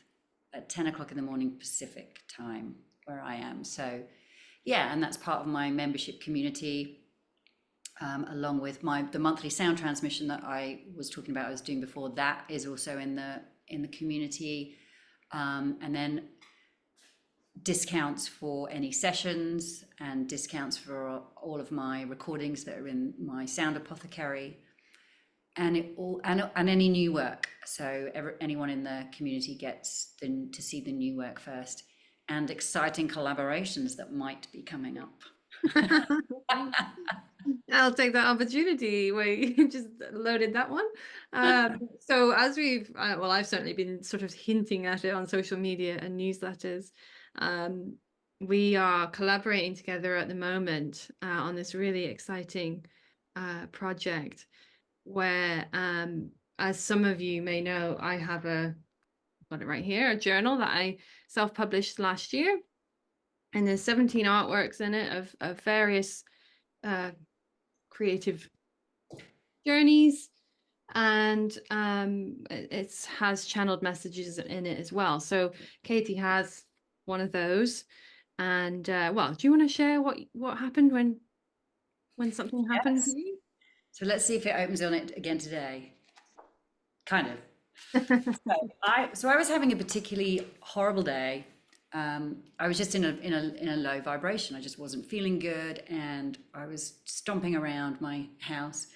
at 10 o'clock in the morning Pacific time, where I am. So yeah, and that's part of my membership community, along with the monthly sound transmission that I was talking about, I was doing before. That is also in the community. And then discounts for any sessions, and discounts for all of my recordings that are in my sound apothecary, and any new work. So anyone in the community gets to see the new work first, and exciting collaborations that might be coming up. I'll take that opportunity. Wait, you just loaded that one. So as I've certainly been sort of hinting at it on social media and newsletters. We are collaborating together at the moment on this really exciting project where, as some of you may know, I have got it right here, a journal that I self-published last year, and there's 17 artworks in it of various creative journeys, and it has channeled messages in it as well. So Katy has one of those, and well, do you want to share what happened when something happened to Yes. you? So let's see if it opens on it again today. Kind of. So I was having a particularly horrible day. I was just in a low vibration. I just wasn't feeling good, and I was stomping around my house.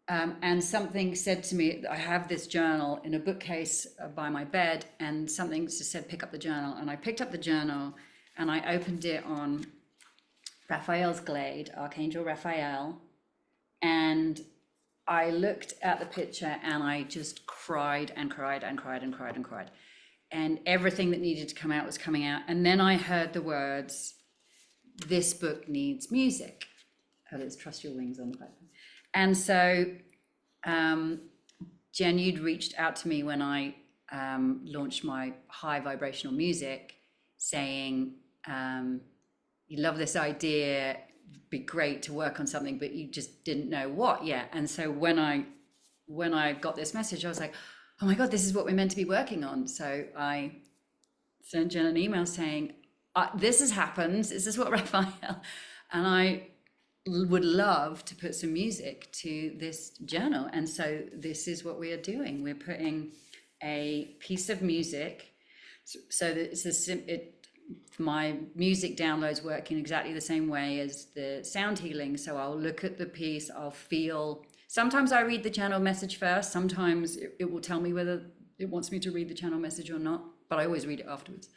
And something said to me, I have this journal in a bookcase by my bed, and something just said, pick up the journal. And I picked up the journal, and I opened it on Raphael's Glade, Archangel Raphael. And I looked at the picture, and I just cried and cried and cried and cried and cried. And everything that needed to come out was coming out. And then I heard the words, this book needs music. Oh, there's Trust Your Wings on the platform. And so, Jen, you'd reached out to me when I launched my high vibrational music, saying, you love this idea, it'd be great to work on something, but you just didn't know what yet. And so when I got this message, I was like, oh my God, this is what we're meant to be working on. So I sent Jen an email saying, this has happened, this is what Raphael, and I would love to put some music to this journal. And so this is what we are doing. We're putting a piece of music, so that my music downloads work in exactly the same way as the sound healing. So I'll look at the piece, I'll feel, sometimes I read the channel message first, sometimes it will tell me whether it wants me to read the channel message or not, but I always read it afterwards.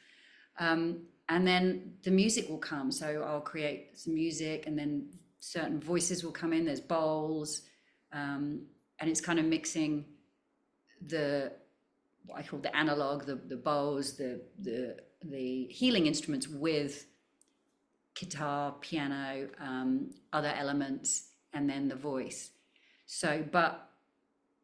And then the music will come. So I'll create some music, and then certain voices will come in. There's bowls, and it's kind of mixing what I call the analog, the bowls, the healing instruments with guitar, piano, other elements and then the voice. So, but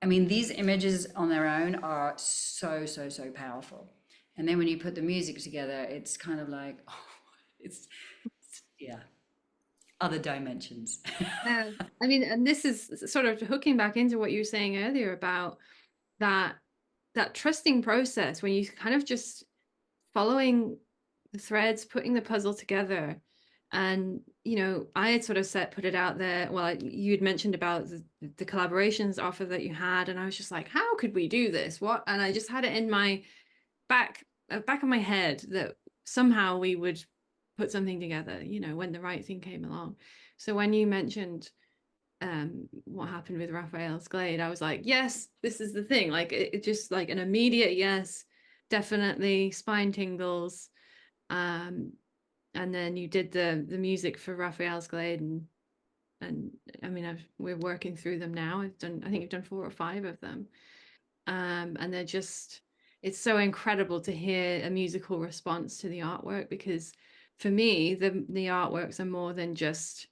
I mean, these images on their own are so, so, so powerful. And then when you put the music together, it's kind of like, oh, yeah, other dimensions. Yeah. I mean, and this is sort of hooking back into what you were saying earlier about that trusting process when you kind of just following the threads, putting the puzzle together. And, I had sort of put it out there. Well, you had mentioned about the collaborations offer that you had. And I was just like, how could we do this? What? And I just had it in my back of my head that somehow we would put something together, when the right thing came along. So when you mentioned what happened with Raphael's Glade, I was like, yes, this is the thing. Like it just like an immediate yes, definitely spine tingles. And then you did the music for Raphael's Glade, and I mean we're working through them now. I think you've done 4 or 5 of them. And they're just, it's so incredible to hear a musical response to the artwork, because for me the artworks are more than just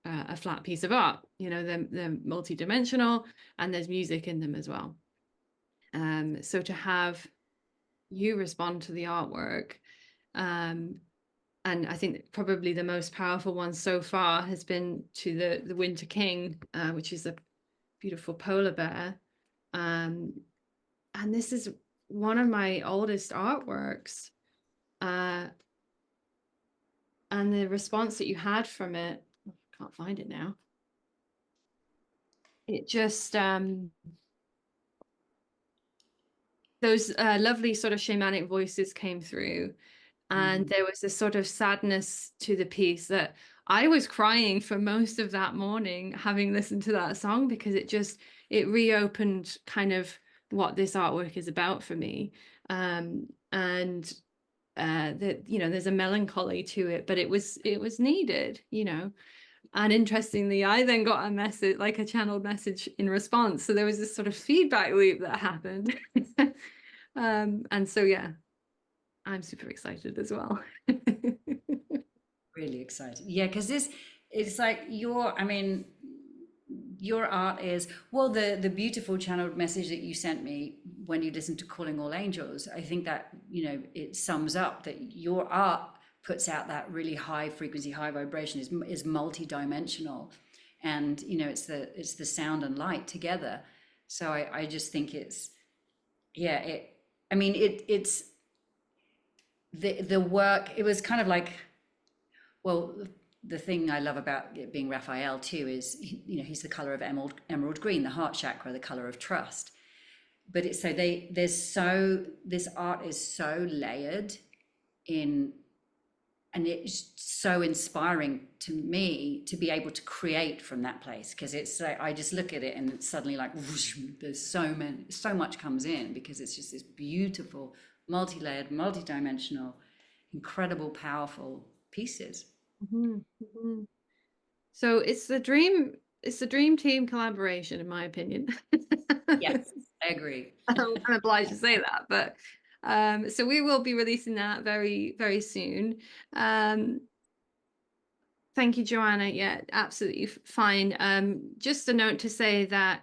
a flat piece of art. They're multi-dimensional, and there's music in them as well. So to have you respond to the artwork, um, and I think probably the most powerful one so far has been to the Winter King, which is a beautiful polar bear. And this is one of my oldest artworks. Uh, and the response that you had from it, I can't find it now. It just, those lovely sort of shamanic voices came through. And there was this sort of sadness to the piece that I was crying for most of that morning, having listened to that song, because it reopened kind of what this artwork is about for me. And that there's a melancholy to it, but it was needed. And interestingly, I then got a message, like a channeled message in response, so there was this sort of feedback loop that happened. And so yeah, I'm super excited as well. Really excited. Yeah, because this, it's like I mean, your art is, well, the beautiful channeled message that you sent me when you listened to Calling All Angels, I think that, it sums up that your art puts out that really high frequency, high vibration, is multi-dimensional. And, it's the sound and light together. So I just think it's, yeah, I mean, it's the work, it was kind of like, well, the thing I love about it being Raphael too is, he's the color of emerald green, the heart chakra, the color of trust. But it's this art is so layered in, and it's so inspiring to me to be able to create from that place, because it's like I just look at it and it's suddenly like whoosh, there's so much comes in, because it's just this beautiful, multi-layered, multi-dimensional, incredible, powerful pieces. So it's the dream team collaboration, in my opinion. Yes, I agree. I'm obliged to say that, but so we will be releasing that very, very soon. Thank you, Joanna. Yeah, absolutely fine. Just a note to say that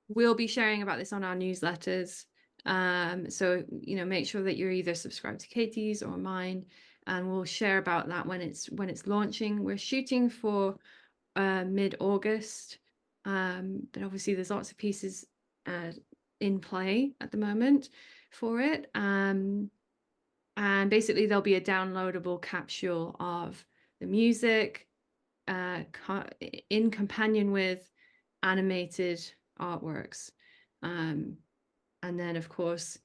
we'll be sharing about this on our newsletters. So make sure that you're either subscribed to Katie's or mine, and we'll share about that when it's launching. We're shooting for mid-August, but obviously there's lots of pieces in play at the moment for it. And basically there'll be a downloadable capsule of the music in companion with animated artworks. And then of course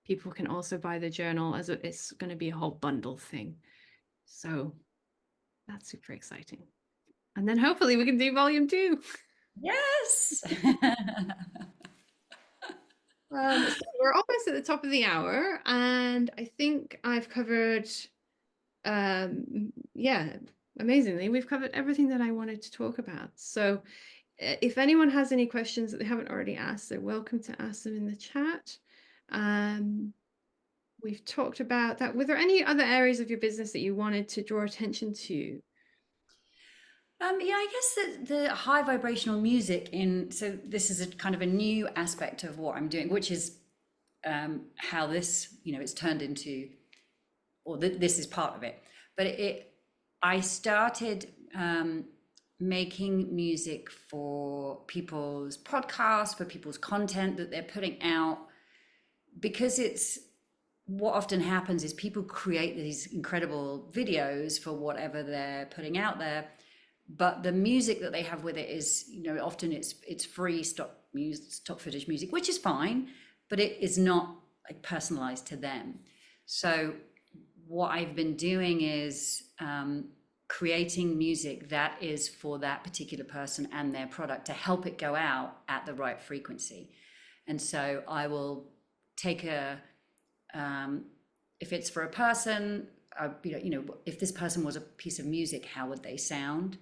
people can also buy the journal, as it's going to be a whole bundle thing. So that's super exciting. And then hopefully we can do volume 2. Yes. So we're almost at the top of the hour, and I think I've covered, yeah, amazingly, we've covered everything that I wanted to talk about. So if anyone has any questions that they haven't already asked, they're welcome to ask them in the chat. We've talked about that. Were there any other areas of your business that you wanted to draw attention to? Yeah, I guess that the high vibrational music in, so this is a kind of a new aspect of what I'm doing, which is how this, it's turned into, or this is part of it. But I started making music for people's podcasts, for people's content that they're putting out, because it's what often happens is people create these incredible videos for whatever they're putting out there, but the music that they have with it is, often it's free stock music, stock footage music, which is fine, but it is not like personalized to them. So what I've been doing is creating music that is for that particular person and their product to help it go out at the right frequency. And so I will take if it's for a person, if this person was a piece of music, how would they sound?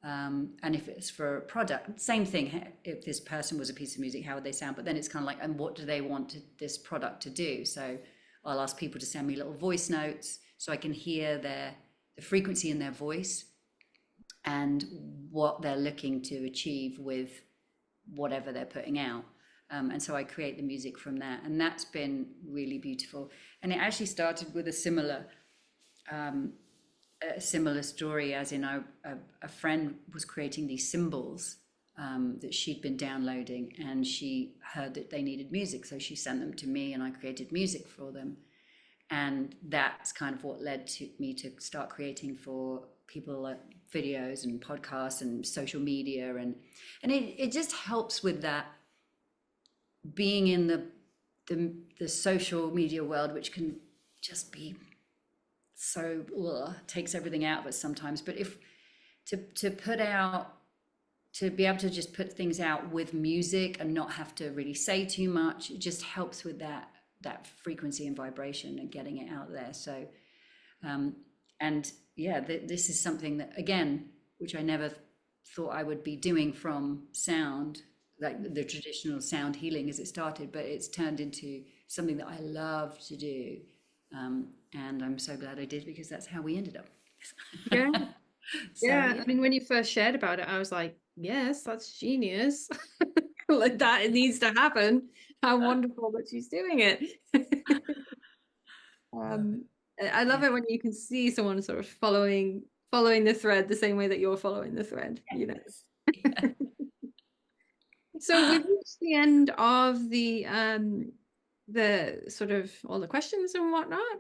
And if it's for a product, same thing. If this person was a piece of music, how would they sound? But then it's kind of like, and what do they want this product to do? So I'll ask people to send me little voice notes so I can hear the frequency in their voice and what they're looking to achieve with whatever they're putting out. And so I create the music from that, and that's been really beautiful. And it actually started with a similar story, as in a friend was creating these symbols that she'd been downloading, and she heard that they needed music, so she sent them to me, and I created music for them. And that's kind of what led to me to start creating for people, like videos and podcasts and social media, and it just helps with that, being in the social media world, which can just be so takes everything out of us sometimes. But if to put out, to be able to just put things out with music and not have to really say too much, it just helps with that frequency and vibration and getting it out there. So and yeah, this is something that, again, which I never thought I would be doing from sound, like the traditional sound healing as it started, but it's turned into something that I love to do. And I'm so glad I did, because that's how we ended up. Yeah. So Yeah. yeah. I mean, when you first shared about it, I was like, yes, that's genius. Like that, it needs to happen. How wonderful that she's doing it. Love it. I love Yeah. it when you can see someone sort of following the thread the same way that you're following the thread, you know. Yes. Yeah. So we've reached the end of the sort of all the questions and whatnot.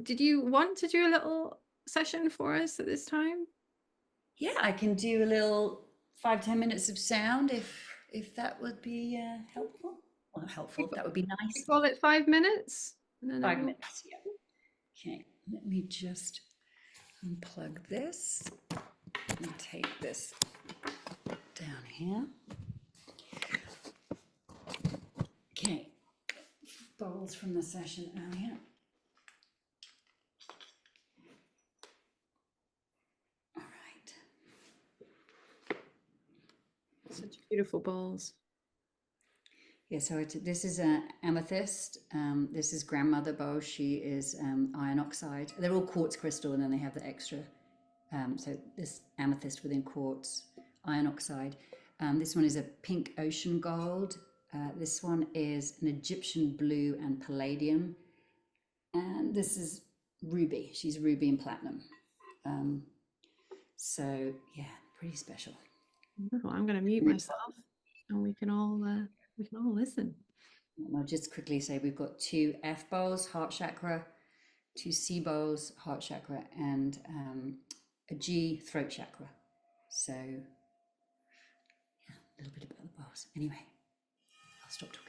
Did you want to do a little session for us at this time? Yeah, I can do a little 5-10 minutes of sound if that would be helpful. Well, not We helpful. That would be we nice. call it 5 minutes, and then Five everyone. minutes. Yeah. Okay. Let me just unplug this and take this down here. Okay. Bowls from the session earlier. All right. Such beautiful balls. Yeah, so this is an amethyst. This is grandmother bowl. She is iron oxide. They're all quartz crystal, and then they have the extra. So this amethyst within quartz, iron oxide. This one is a pink ocean gold. This one is an Egyptian blue and palladium. And this is ruby. She's ruby and platinum. So yeah, pretty special. Wonderful. I'm going to mute myself, and we can all listen. And I'll just quickly say we've got 2 F bowls, heart chakra, 2 C bowls, heart chakra, and a G, throat chakra. So yeah, a little bit about the bowls. Anyway, I'll stop talking.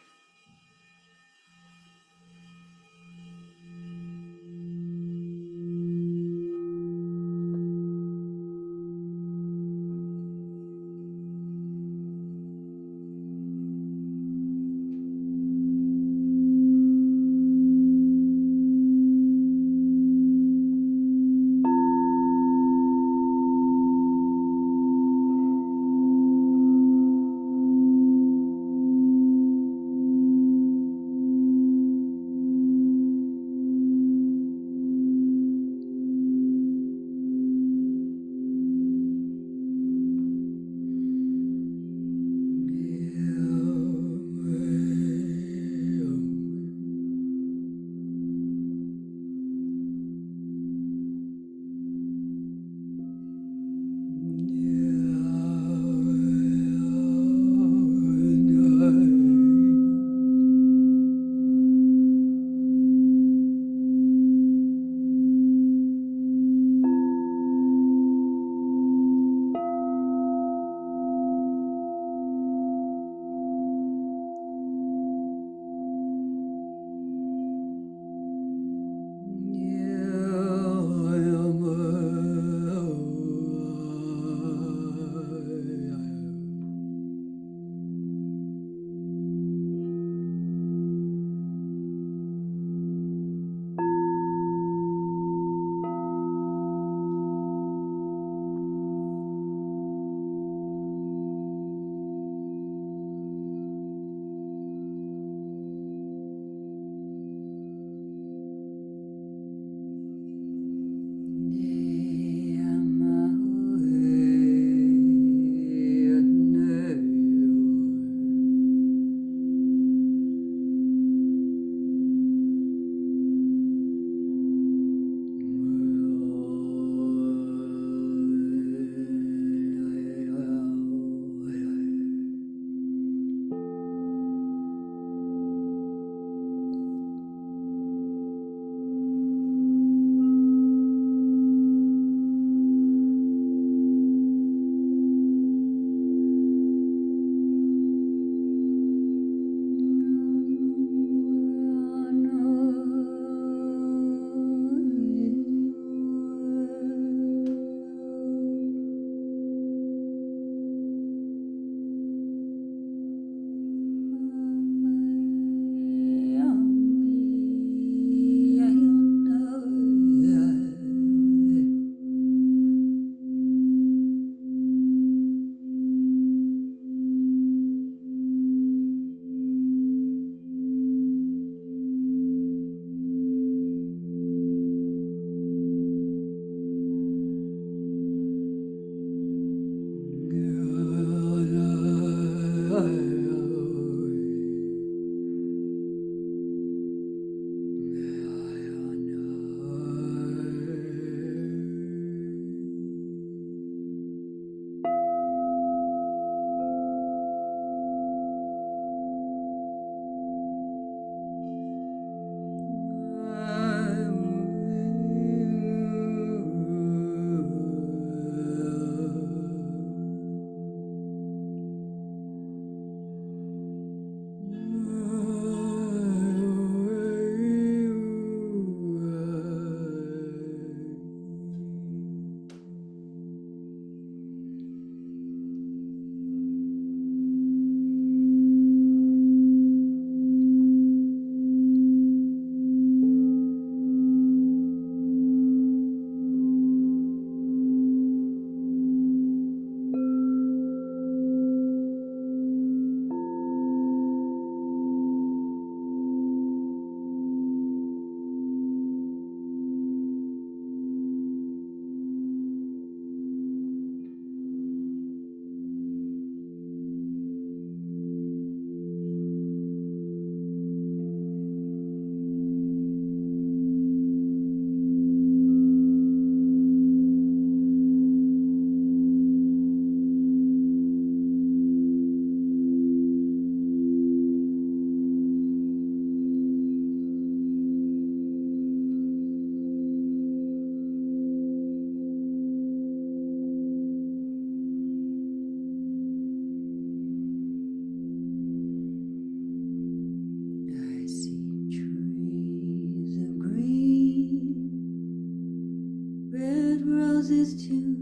Red roses too,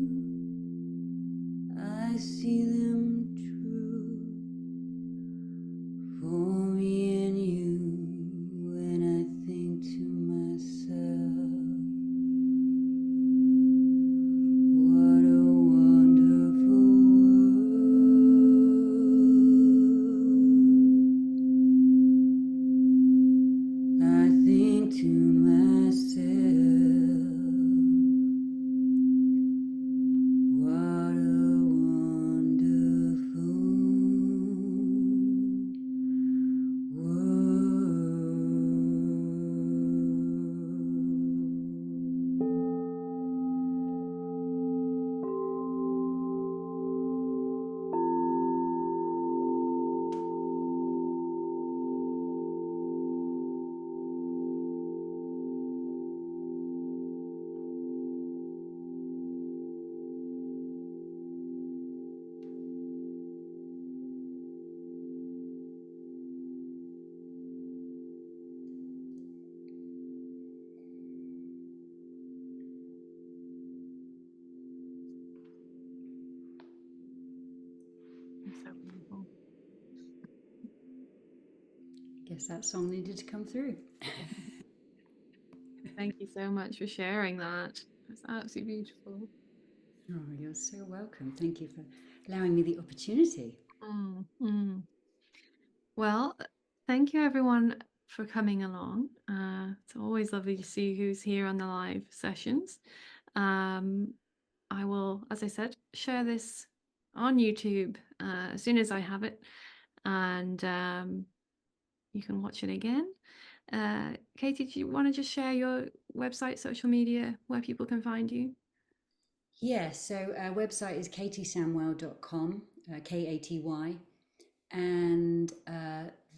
I see them true for me and you. When I think to myself, what a wonderful world. I think to myself, what a wonderful It's so beautiful. Guess that song needed to come through. Thank you so much for sharing that. It's absolutely beautiful. Oh, you're so welcome. Thank you for allowing me the opportunity. Mm, mm. Well, thank you everyone for coming along. It's always lovely to see who's here on the live sessions. Um, I will, as I said, share this on YouTube as soon as I have it, and you can watch it again. Katie, do you want to just share your website, social media, where people can find you? Yeah, so our website is katysamwell.com, Katy, and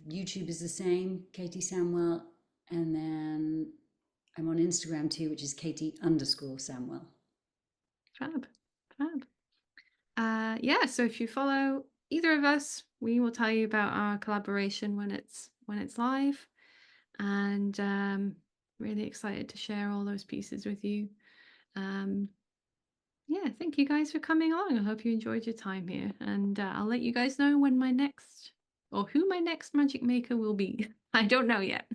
YouTube is the same, Katy Samwell, and then I'm on Instagram too, which is Katy_Samwell. Fab, fab. Yeah, so if you follow either of us, we will tell you about our collaboration when it's live, and really excited to share all those pieces with you. Um, yeah, thank you guys for coming along. I hope you enjoyed your time here, and I'll let you guys know when my next or who my next magic maker will be. I don't know yet.